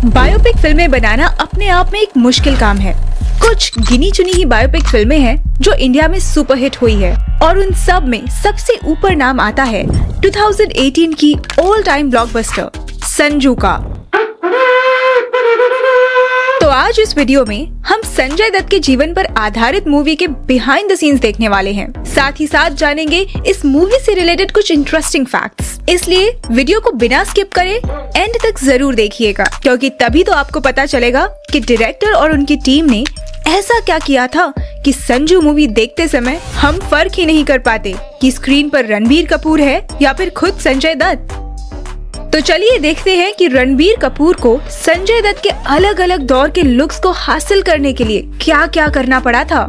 Biopic फिल्में बनाना अपने आप में एक मुश्किल काम है। कुछ गिनी चुनी ही बायोपिक फिल्में हैं जो इंडिया में सुपरहिट हुई है और उन सब में सबसे ऊपर नाम आता है 2018 की ऑल टाइम ब्लॉकबस्टर संजू का। तो आज इस वीडियो में हम संजय दत्त के जीवन पर आधारित मूवी के बिहाइंड द सीन्स देखने वाले हैं। साथ ही साथ जानेंगे इस मूवी से रिलेटेड कुछ इंटरेस्टिंग फैक्ट्स। इसलिए वीडियो को बिना स्किप करे एंड तक जरूर देखिएगा, क्योंकि तभी तो आपको पता चलेगा कि डायरेक्टर और उनकी टीम ने ऐसा क्या किया था कि संजू मूवी देखते समय हम फर्क ही नहीं कर पाते कि स्क्रीन पर रणबीर कपूर है या फिर खुद संजय दत्त। तो चलिए देखते हैं कि रणबीर कपूर को संजय दत्त के अलग अलग दौर के लुक्स को हासिल करने के लिए क्या क्या करना पड़ा था।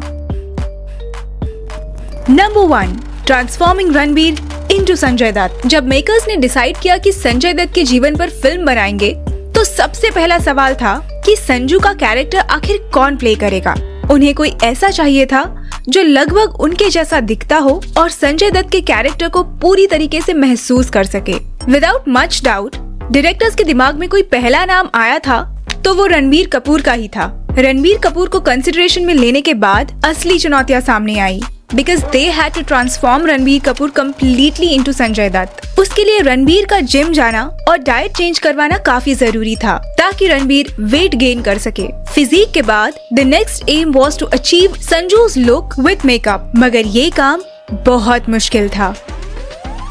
Number 1, transforming Ranbir into Sanjay Dutt. जब मेकर्स ने डिसाइड किया कि संजय दत्त के जीवन पर फिल्म बनाएंगे, तो सबसे पहला सवाल था कि संजू का कैरेक्टर आखिर कौन प्ले करेगा। उन्हें कोई ऐसा चाहिए था जो लगभग उनके जैसा दिखता हो और संजय दत्त के कैरेक्टर को पूरी तरीके से महसूस कर सके। विदाउट मच डाउट डायरेक्टर्स के दिमाग में कोई पहला नाम आया था तो वो रणबीर कपूर का ही था। रणबीर कपूर को कंसिडरेशन में लेने के बाद असली चुनौतियां सामने आई, because they had to transform Ranbir Kapoor completely into Sanjay Dutt. उसके लिए रणबीर का जिम जाना और डाइट चेंज करवाना काफी जरूरी था ताकि रणबीर वेट गेन कर सके। फिजिक के बाद the next aim was to achieve संजू's लुक विद मेकअप, मगर ये काम बहुत मुश्किल था।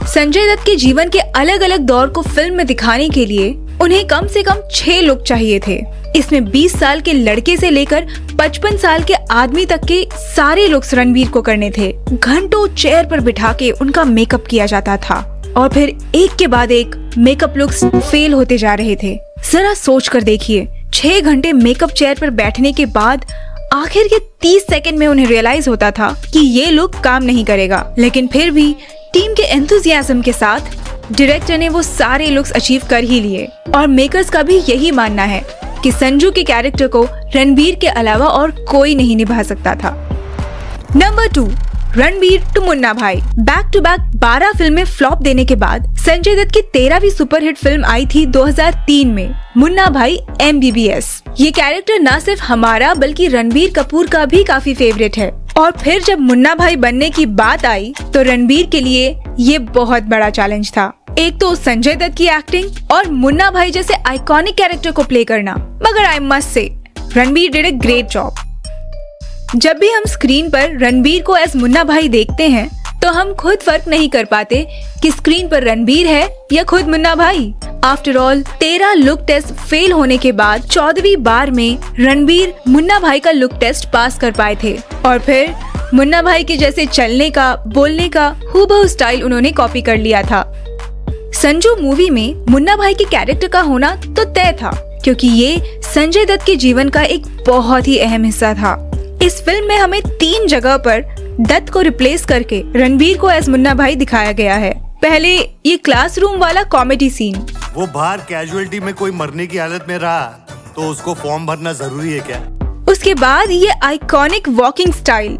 संजय दत्त के जीवन के अलग अलग दौर को फिल्म में दिखाने के लिए उन्हें कम से कम 6 लुक चाहिए थे। इसमें 20 साल के लड़के से लेकर 55 साल के आदमी तक के सारे लुक्स रणबीर को करने थे। घंटों चेयर पर बिठा के उनका मेकअप किया जाता था और फिर एक के बाद एक मेकअप लुक्स फेल होते जा रहे थे। जरा सोच कर देखिए, 6 घंटे मेकअप चेयर पर बैठने के बाद आखिर के 30 सेकंड में उन्हें रियलाइज होता था कि ये लुक काम नहीं करेगा, लेकिन फिर भी टीम के एंथुसियाज्म के साथ डायरेक्टर ने वो सारे लुक्स अचीव कर ही लिए। और मेकर्स का भी यही मानना है कि संजू के कैरेक्टर को रणबीर के अलावा और कोई नहीं निभा सकता था। नंबर 2, रणबीर टू मुन्ना भाई। बैक टू बैक 12 फिल्में फ्लॉप देने के बाद संजय दत्त की 13वीं सुपरहिट फिल्म आई थी 2003 में, मुन्ना भाई MBBS। ये कैरेक्टर न सिर्फ हमारा बल्कि रणबीर कपूर का भी काफी फेवरेट है। और फिर जब मुन्ना भाई बनने की बात आई तो रणबीर के लिए ये बहुत बड़ा चैलेंज था। एक तो संजय दत्त की एक्टिंग और मुन्ना भाई जैसे आइकॉनिक कैरेक्टर को प्ले करना, मगर I must say Ranbir did a great job. जब भी हम स्क्रीन पर रणबीर को एज मुन्ना भाई देखते हैं तो हम खुद फर्क नहीं कर पाते कि स्क्रीन पर रणबीर है या खुद Munna Bhai. After all 13 look test fail होने के बाद 14वीं बार में रणबीर मुन्ना भाई का लुक टेस्ट पास कर पाए थे और फिर मुन्ना भाई के जैसे चलने का, बोलने का हूबहू स्टाइल उन्होंने कॉपी कर लिया था। संजू मूवी में मुन्ना भाई के कैरेक्टर का होना तो तय था, क्योंकि ये संजय दत्त के जीवन का एक बहुत ही अहम हिस्सा था। इस फिल्म में हमें 3 जगह पर दत्त को रिप्लेस करके रणबीर को एज मुन्ना भाई दिखाया गया है। पहले ये क्लासरूम वाला कॉमेडी सीन, वो बाहर कैजुअलिटी में कोई मरने की हालत में रहा तो उसको फॉर्म भरना जरूरी है क्या? उसके बाद ये आइकॉनिक वॉकिंग स्टाइल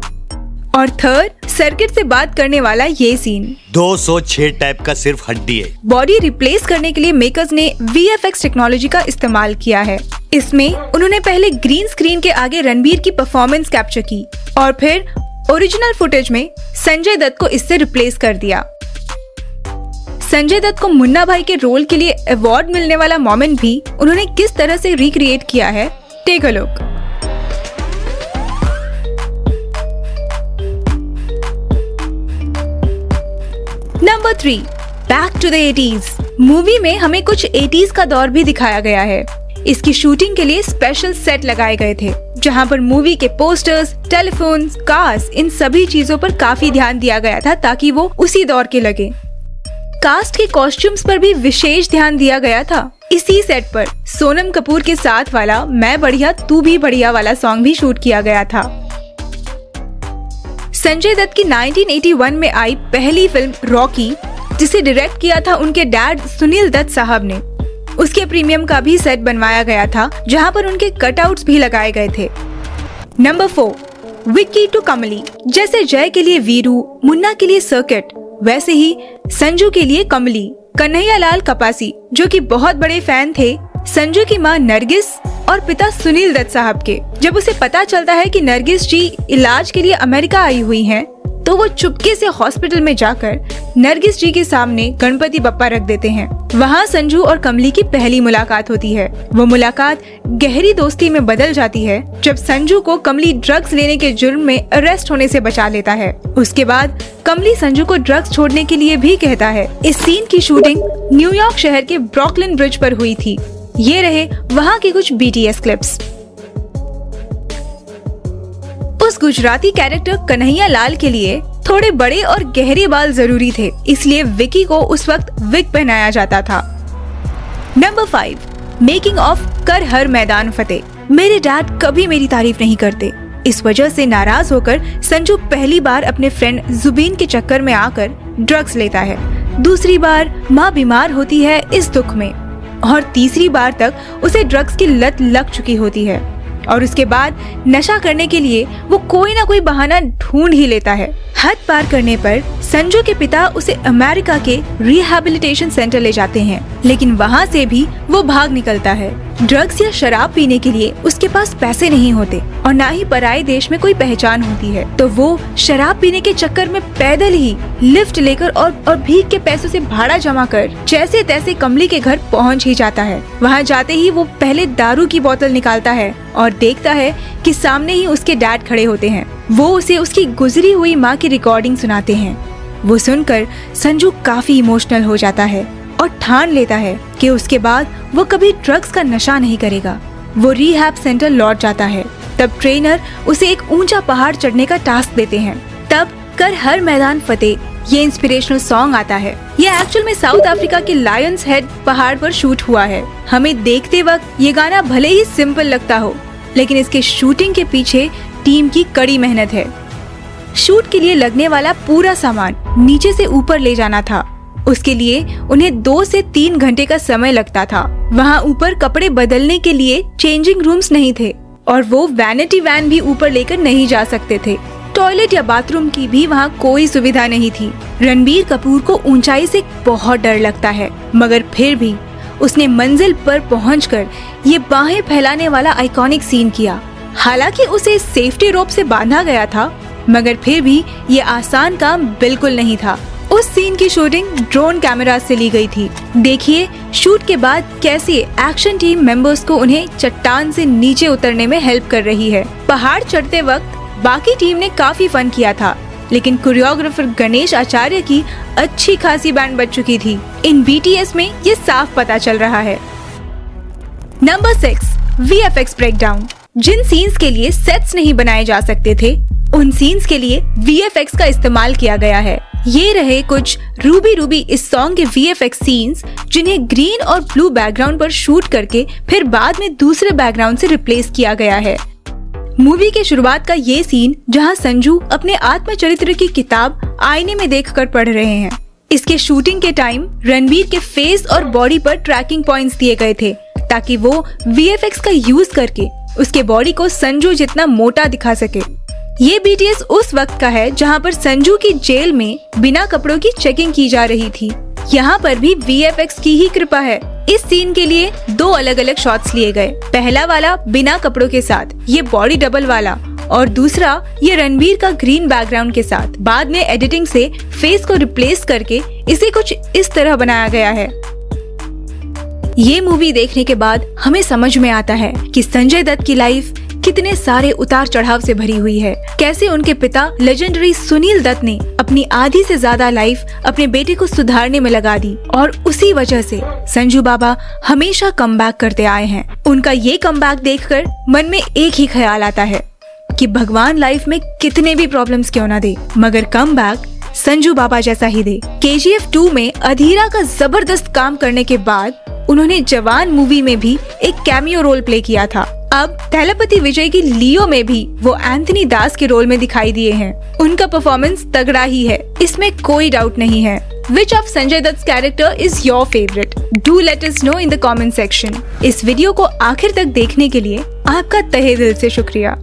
और थर्ड सर्किट से बात करने वाला ये सीन। 206 टाइप का सिर्फ हड्डी है। बॉडी रिप्लेस करने के लिए मेकर्स ने VFX टेक्नोलॉजी का इस्तेमाल किया है। इसमें उन्होंने पहले ग्रीन स्क्रीन के आगे रणबीर की परफॉर्मेंस कैप्चर की और फिर ओरिजिनल फुटेज में संजय दत्त को इससे रिप्लेस कर दिया। संजय दत्त को मुन्ना भाई के रोल के लिए अवार्ड मिलने वाला मोमेंट भी उन्होंने किस तरह से रिक्रिएट किया है, take a look. Number 3, back to the 80s। Movie में हमें कुछ 80s का दौर भी दिखाया गया है। इसकी शूटिंग के लिए स्पेशल सेट लगाए गए थे, जहां पर मूवी के पोस्टर्स, टेलीफोन्स, कार्स, इन सभी चीजों पर काफी ध्यान दिया गया था ताकि वो उसी दौर के लगे। कास्ट के कॉस्ट्यूम्स पर भी विशेष ध्यान दिया गया था। इसी सेट पर सोनम कपूर के साथ वाला मैं बढ़िया तू भी बढ़िया वाला सॉन्ग भी शूट किया गया था। संजय दत्त की 1981 में आई पहली फिल्म रॉकी, जिसे डायरेक्ट किया था उनके डैड सुनील दत्त साहब ने, उसके प्रीमियम का भी सेट बनवाया गया था, जहां पर उनके कटआउट्स भी लगाए गए थे। नंबर 4, विक्की टू कमली। जैसे जय के लिए वीरू, मुन्ना के लिए सर्किट, वैसे ही संजू के लिए कमली। कन्हैया लाल कपासी, जो कि बहुत बड़े फैन थे, संजू की मां नरगिस और पिता सुनील दत्त साहब के। जब उसे पता चलता है कि नरगिस जी इलाज के लिए अमेरिका आई हुई हैं, तो वो चुपके से हॉस्पिटल में जाकर नरगिस जी के सामने गणपति बप्पा रख देते हैं। वहाँ संजू और कमली की पहली मुलाकात होती है। वो मुलाकात गहरी दोस्ती में बदल जाती है जब संजू को कमली ड्रग्स लेने के जुर्म में अरेस्ट होने से बचा लेता है। उसके बाद कमली संजू को ड्रग्स छोड़ने के लिए भी कहता है। इस सीन की शूटिंग न्यूयॉर्क शहर के ब्रुकलिन ब्रिज पर हुई थी। ये रहे वहाँ की कुछ BTS क्लिप्स। उस गुजराती कैरेक्टर कन्हैया लाल के लिए थोड़े बड़े और गहरे बाल जरूरी थे, इसलिए विकी को उस वक्त विग पहनाया जाता था। नंबर 5, मेकिंग ऑफ कर हर मैदान फतेह। मेरे डैड कभी मेरी तारीफ नहीं करते। इस वजह से नाराज होकर संजू पहली बार अपने फ्रेंड जुबीन के चक्कर में आकर ड्रग्स लेता है। दूसरी बार माँ बीमार होती है इस दुख में, और तीसरी बार तक उसे ड्रग्स की लत लग चुकी होती है। और उसके बाद नशा करने के लिए वो कोई ना कोई बहाना ढूंढ ही लेता है। हद पार करने पर संजू के पिता उसे अमेरिका के रिहैबिलिटेशन सेंटर ले जाते हैं, लेकिन वहाँ से भी वो भाग निकलता है। ड्रग्स या शराब पीने के लिए उसके पास पैसे नहीं होते और ना ही पराये देश में कोई पहचान होती है, तो वो शराब पीने के चक्कर में पैदल ही लिफ्ट लेकर और भीख के पैसों से भाड़ा जमा कर जैसे तैसे कमली के घर पहुँच ही जाता है। वहाँ जाते ही वो पहले दारू की बोतल निकालता है और देखता है कि सामने ही उसके डैड खड़े होते हैं। वो उसे उसकी गुजरी हुई माँ की रिकॉर्डिंग सुनाते हैं। वो सुनकर संजू काफी इमोशनल हो जाता है और ठान लेता है कि उसके बाद वो कभी ड्रग्स का नशा नहीं करेगा। वो रिहैब सेंटर लौट जाता है। तब ट्रेनर उसे एक ऊंचा पहाड़ चढ़ने का टास्क देते हैं। तब कर हर मैदान फतेह ये इंस्पिरेशनल सॉन्ग आता है। ये एक्चुअल में साउथ अफ्रीका के लायंस हेड पहाड़ पर शूट हुआ है। हमें देखते वक्त ये गाना भले ही सिंपल लगता हो, लेकिन इसके शूटिंग के पीछे टीम की कड़ी मेहनत है। शूट के लिए लगने वाला पूरा सामान नीचे से ऊपर ले जाना था। उसके लिए उन्हें 2 से 3 घंटे का समय लगता था। वहाँ ऊपर कपड़े बदलने के लिए चेंजिंग रूम्स नहीं थे और वो वैनिटी वैन भी ऊपर लेकर नहीं जा सकते थे। टॉयलेट या बाथरूम की भी वहाँ कोई सुविधा नहीं थी। रणबीर कपूर को ऊंचाई से बहुत डर लगता है, मगर फिर भी उसने मंजिल पर पहुंचकर ये बाहें फैलाने वाला आइकॉनिक सीन किया। हालांकि उसे सेफ्टी रोप से बांधा गया था, मगर फिर भी ये आसान काम बिल्कुल नहीं था। उस सीन की शूटिंग ड्रोन कैमरा से ली गई थी। देखिए शूट के बाद कैसे एक्शन टीम मेंबर्स को उन्हें चट्टान से नीचे उतरने में हेल्प कर रही है। पहाड़ चढ़ते वक्त बाकी टीम ने काफी फन किया था, लेकिन कोरियोग्राफर गणेश आचार्य की अच्छी खासी बैंड बज चुकी थी। इन BTS में ये साफ पता चल रहा है। Number 6, VFX breakdown. जिन सीन्स के लिए सेट्स नहीं बनाए जा सकते थे, उन सीन्स के लिए VFX का इस्तेमाल किया गया है। ये रहे कुछ रूबी रूबी इस सॉन्ग के VFX सीन्स, जिन्हें ग्रीन और ब्लू बैकग्राउंड पर शूट करके फिर बाद में दूसरे बैकग्राउंड से रिप्लेस किया गया है। मूवी के शुरुआत का ये सीन जहां संजू अपने आत्मचरित्र की किताब आईने में देखकर पढ़ रहे हैं। इसके शूटिंग के टाइम रणबीर के फेस और बॉडी पर ट्रैकिंग पॉइंट्स दिए गए थे, ताकि वो VFX का यूज करके उसके बॉडी को संजू जितना मोटा दिखा सके। ये BTS उस वक्त का है जहां पर संजू की जेल में बिना कपड़ों की चेकिंग की जा रही थी। यहाँ पर भी VFX की ही कृपा है। इस सीन के लिए 2 अलग अलग शॉट्स लिए गए। पहला वाला बिना कपड़ों के साथ, ये बॉडी डबल वाला, और दूसरा ये रणबीर का ग्रीन बैकग्राउंड के साथ। बाद में एडिटिंग से फेस को रिप्लेस करके इसे कुछ इस तरह बनाया गया है। ये मूवी देखने के बाद हमें समझ में आता है कि संजय दत्त की लाइफ कितने सारे उतार चढ़ाव से भरी हुई है। कैसे उनके पिता लेजेंडरी सुनील दत्त ने अपनी आधी से ज्यादा लाइफ अपने बेटे को सुधारने में लगा दी, और उसी वजह से संजू बाबा हमेशा कमबैक करते आए हैं। उनका ये कमबैक देखकर मन में एक ही ख्याल आता है कि भगवान लाइफ में कितने भी प्रॉब्लम्स क्यों ना दे, मगर कमबैक संजू बाबा जैसा ही दे। KGF 2 में अधीरा का जबरदस्त काम करने के बाद उन्होंने जवान मूवी में भी एक कैमियो रोल प्ले किया था। अब थलपति विजय की लियो में भी वो एंथनी दास के रोल में दिखाई दिए हैं। उनका परफॉर्मेंस तगड़ा ही है, इसमें कोई डाउट नहीं है। Which of Sanjay Dutt's character is your favorite? Do let us know in the comment section. इस वीडियो को आखिर तक देखने के लिए आपका तहे दिल से शुक्रिया।